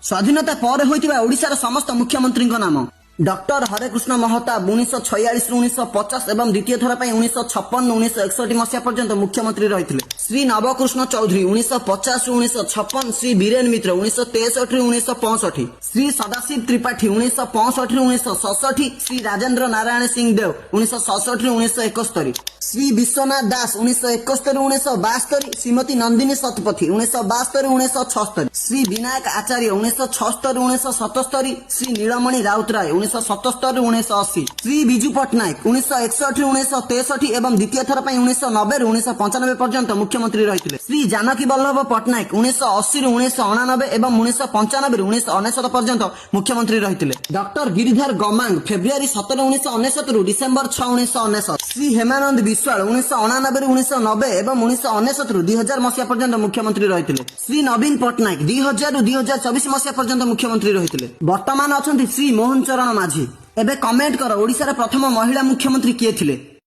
ସ୍ୱାଧୀନତା ପରେ ହୋଇଥିବା ଓଡ଼ିଶାର ସମସ୍ତ ମୁଖ୍ୟମନ୍ତ୍ରୀଙ୍କ ନାମ ଡକ୍ଟର ହରେକୃଷ୍ଣ ମହତାବ 1946 1950 ଏବଂ ଦ୍ୱିତୀୟ ଥର ପାଇଁ 1956 1961 ମସିହା ପର୍ଯ୍ୟନ୍ତ ମୁଖ୍ୟମନ୍ତ୍ରୀ ରହିଥିଲେ। ଶ୍ରୀ ନବକୃଷ୍ଣ ଚୌଧୁରୀ 1950 1956, ଶ୍ରୀ ବୀରେନ ମିତ୍ର 1963 1965, ଶ୍ରୀ ସଦାଶିବ ତ୍ରିପାଠୀ 1965 1967, ଶ୍ରୀ ରାଜେନ୍ଦ୍ର ନାରାୟଣ ସିଂ ଦେବ 1967 1971, ଶ୍ରୀ ବିଶ୍ୱନାଥ ଦାସ 1971 1972, ଶ୍ରୀମତୀ ନନ୍ଦିନୀ ଶତପଥୀ 1972 1976, ଶ୍ରୀ ବିନାୟକ ଆଚାର୍ଯ୍ୟ 1976 1977, ଶ୍ରୀ ନୀଳମଣି ରାଉତରାୟ 1977 1980, ଶ୍ରୀ ବିଜୁ ପଟ୍ଟନାୟକ 1961 1963 ଏବଂ ଦ୍ୱିତୀୟ ଥର ପାଇଁ 1990 1995 ପର୍ଯ୍ୟନ୍ତ ମୁଖ୍ୟମନ୍ତ୍ରୀ ରହିଥିଲେ। ଶ୍ରୀ ଜାନକୀ ବଲ୍ଲଭ ପଟ୍ଟନାୟକ 1980 1989 ଏବଂ 1995 1999 ପର୍ଯ୍ୟନ୍ତ ମୁଖ୍ୟମନ୍ତ୍ରୀ ରହିଥିଲେ। ଡକ୍ଟର ଗିରିଧର ଗମାଙ୍ଗ ଫେବୃଆରୀ 17 1999 ଡିସେମ୍ବର 6 1999, ଶ୍ରୀ ହେମାନନ୍ଦ ବିଶ୍ୱାଳ 1989 1990 ଏବଂ 1999 2000 ମସିହା ପର୍ଯ୍ୟନ୍ତ ମୁଖ୍ୟମନ୍ତ୍ରୀ ରହିଥିଲେ। ଶ୍ରୀ ନବୀନ ପଟ୍ଟନାୟକ 2000 2024 ମସିହା ପର୍ଯ୍ୟନ୍ତ ମୁଖ୍ୟମନ୍ତ୍ରୀ ରହିଥିଲେ। ବର୍ତ୍ତମାନ ଅଛନ୍ତି ଶ୍ରୀ ମୋହନ ଚରଣ ମାଝୀ। ଏବେ କମେଣ୍ଟ କର ଓଡ଼ିଶାର ପ୍ରଥମ ମହିଳା ମୁଖ୍ୟମନ୍ତ୍ରୀ କିଏ ଥିଲେ?